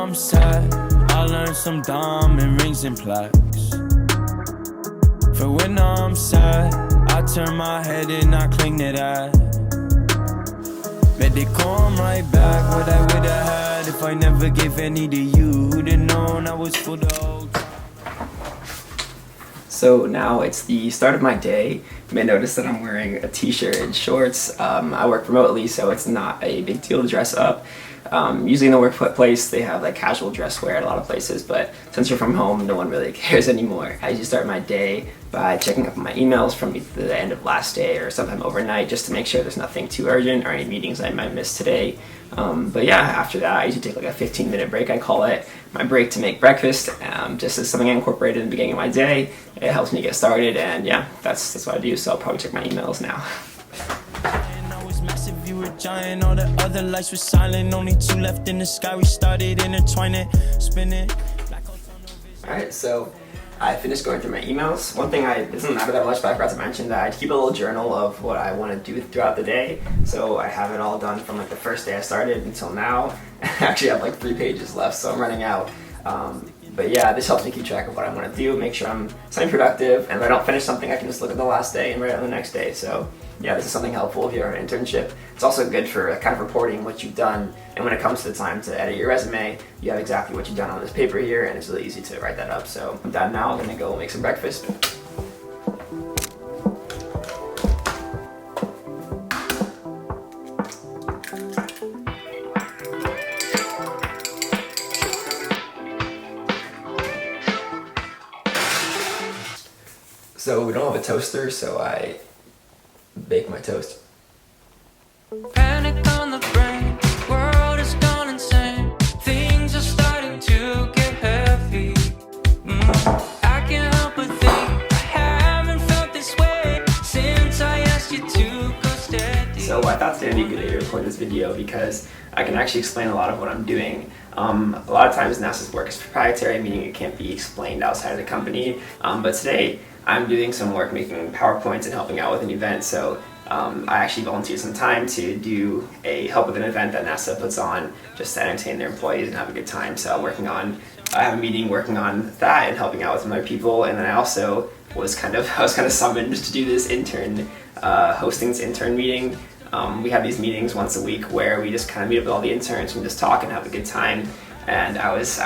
I'm sad, I learned some diamond rings and plaques. For when I'm sad, I turn my head and I cling to that. Bet they come right back, what I would've had if I never gave any to you. Who'd have known I was for the whole time. So now it's the start of my day. You may notice that I'm wearing a t-shirt and shorts. I work remotely, so it's not a big deal to dress up. Usually in the workplace, they have like casual dress wear at a lot of places, but since you're from home, no one really cares anymore. I usually start my day by checking up on my emails from the end of last day or sometime overnight, just to make sure there's nothing too urgent or any meetings I might miss today. But yeah, after that, I usually take like a 15-minute break. I call it my break to make breakfast, just as something I incorporated in the beginning of my day. It helps me get started, and yeah, that's what I do. So I'll probably check my emails now. You were giant, all the other lights were silent. Only two left in the sky. We started intertwining, spinning. Alright, so I finished going through my emails. One thing it doesn't matter that much, but I forgot to mention that I keep a little journal of what I want to do throughout the day. So I have it all done from like the first day I started until now. I actually have like 3 pages left, so I'm running out. But yeah, this helps me keep track of what I want to do, make sure I'm staying productive, and if I don't finish something, I can just look at the last day and write it on the next day. So yeah, this is something helpful if you're on an internship. It's also good for kind of reporting what you've done, and when it comes to the time to edit your resume, you have exactly what you've done on this paper here, and it's really easy to write that up. So I'm done now. I'm gonna go make some breakfast. So we don't have a toaster, so I bake my toast. Panic on the brain, world has gone insane. Things are starting to get heavy. I can't help but think I haven't felt this way since I asked you to go steady. So I thought today would be a good day to record this video because I can actually explain a lot of what I'm doing. A lot of times NASA's work is proprietary, meaning it can't be explained outside of the company. But today I'm doing some work making PowerPoints and helping out with an event. So I actually volunteered some time to do help with an event that NASA puts on just to entertain their employees and have a good time. So I have a meeting working on that and helping out with some other people, and then I also was kind of summoned to do this hosting this intern meeting. We have these meetings once a week where we just kind of meet up with all the interns and just talk and have a good time. And I was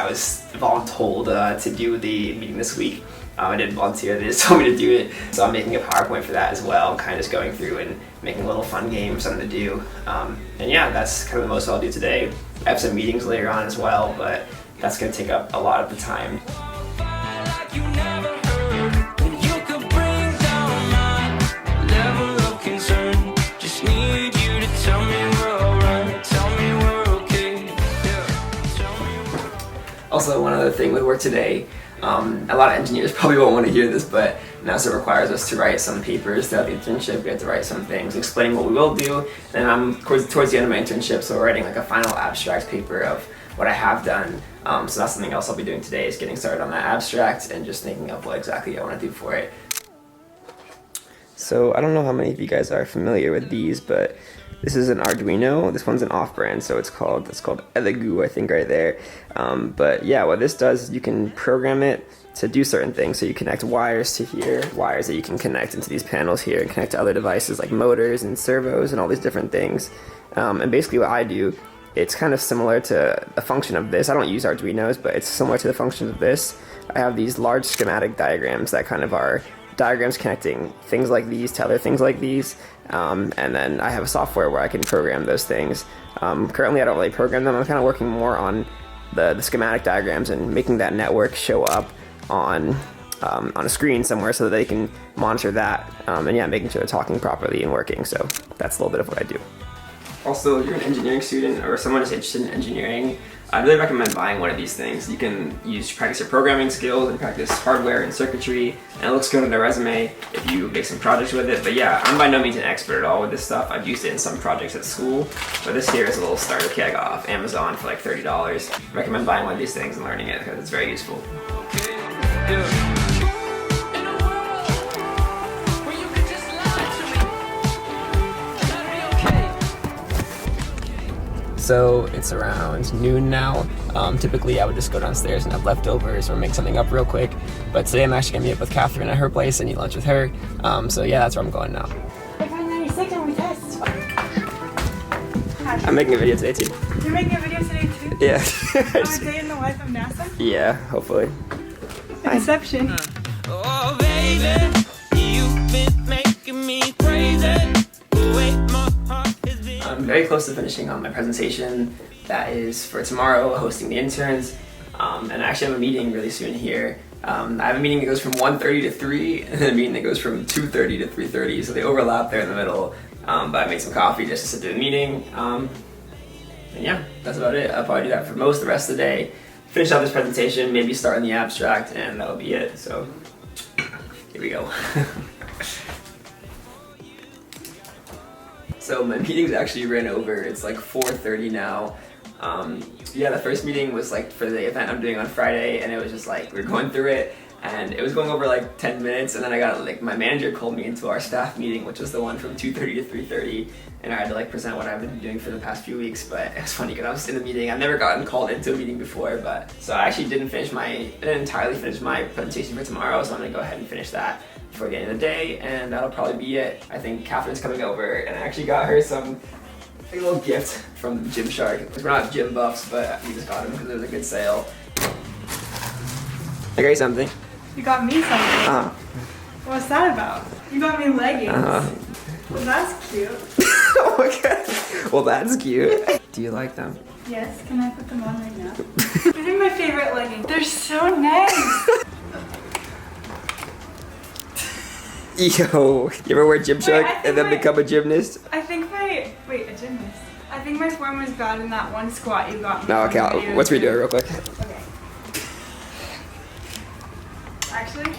voluntold to do the meeting this week. I didn't volunteer, they just told me to do it. So I'm making a PowerPoint for that as well, kind of just going through and making a little fun game, something to do. And yeah, that's kind of the most I'll do today. I have some meetings later on as well, but that's going to take up a lot of the time. Also, one other thing with work today, a lot of engineers probably won't want to hear this, but NASA requires us to write some papers throughout the internship. We have to write some things explaining what we will do, and I'm towards the end of my internship, so we're writing like a final abstract paper of what I have done. So that's something else I'll be doing today, is getting started on that abstract and just thinking of what exactly I want to do for it. So I don't know how many of you guys are familiar with these, but this is an Arduino. This one's an off-brand, so it's called Elegoo, I think, right there. But yeah, what this does is you can program it to do certain things. So you connect wires to here, wires that you can connect into these panels here and connect to other devices like motors and servos and all these different things. And basically what I do, it's kind of similar to the function of this. I don't use Arduinos, but it's similar to the functions of this. I have these large schematic diagrams that kind of are diagrams connecting things like these to other things like these, and then I have a software where I can program those things. Currently I don't really program them. I'm kind of working more on the schematic diagrams and making that network show up on a screen somewhere so that they can monitor that, and yeah, making sure they're talking properly and working. So that's a little bit of what I do. Also, if you're an engineering student or someone who's interested in engineering, I'd really recommend buying one of these things. You can use to practice your programming skills and practice hardware and circuitry, and it looks good on the resume if you make some projects with it. But yeah, I'm by no means an expert at all with this stuff. I've used it in some projects at school, but this here is a little starter kit I got off Amazon for like $30. I recommend buying one of these things and learning it because it's very useful. So it's around noon now. Typically I would just go downstairs and have leftovers or make something up real quick, but today I'm actually gonna meet up with Catherine at her place and eat lunch with her. So yeah, that's where I'm going now. I got 96 on my test. I'm making a video today too. You're making a video today too? Yeah. On a day in the life of NASA? Yeah, hopefully. Inception. Oh, baby, you've been making me crazy. Wait, my heart is beating. I'm very close to finishing on my presentation. That is for tomorrow, hosting the interns. And I actually have a meeting really soon here. I have a meeting that goes from 1:30 to 3, and then a meeting that goes from 2:30 to 3:30, so they overlap there in the middle. But I made some coffee just to sit through the meeting. And yeah, that's about it. I'll probably do that for most of the rest of the day. Finish out this presentation, maybe start on the abstract, and that'll be it. So, here we go. So my meetings actually ran over. It's like 4:30 now. Yeah, the first meeting was like for the event I'm doing on Friday, and it was just like we were going through it, and it was going over like 10 minutes, and then I got like my manager called me into our staff meeting, which was the one from 2:30 to 3:30, and I had to like present what I've been doing for the past few weeks. But it was funny because I was in the meeting. I've never gotten called into a meeting before, but so I actually didn't entirely finish my presentation for tomorrow, so I'm gonna go ahead and finish that before the end of the day, and that'll probably be it. I think Catherine's coming over, and I actually got her a little gift from Gymshark. We're not gym buffs, but we just got them because it was a good sale. I got you something. You got me something. What's that about? You got me leggings. Well, that's cute. Okay. Well, that's cute. Do you like them? Yes, can I put them on right now? These are my favorite leggings. They're so nice. Yo, you ever wear Gymshark Wait, and then become a gymnast? I think wait, a gymnast. I think my form was bad in that one squat you got me. No, okay, let's redo it real quick. Okay. Actually,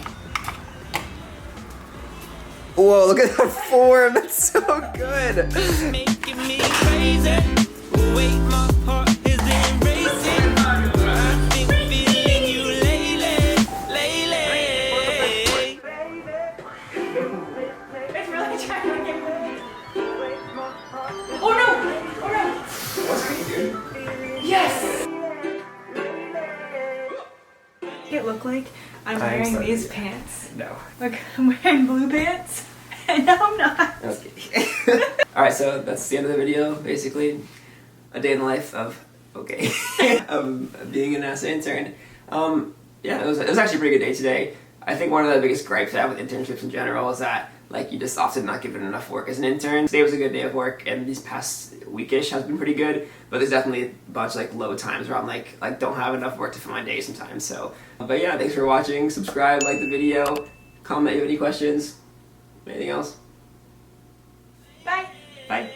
Whoa, look at that form, that's so good. Making me crazy. Wait, my heart is in racing. I've been feeling you lately. it's really trying to get me. Oh no! Oh no! What's good, dude? Yes! It look like I'm I am wearing so these good. pants. No. Like I'm wearing blue pants. And no, I'm not. Okay. Alright, so that's the end of the video, basically. A day in the life of, of being a NASA intern. Yeah, it was actually a pretty good day today. I think one of the biggest gripes I have with internships in general is that like you just often not given enough work as an intern. Today was a good day of work, and these past weekish has been pretty good, but there's definitely a bunch like low times where I'm like don't have enough work to fill my day sometimes. So, but yeah, thanks for watching. Subscribe, like the video, comment if you have any questions. Anything else? Bye. Bye.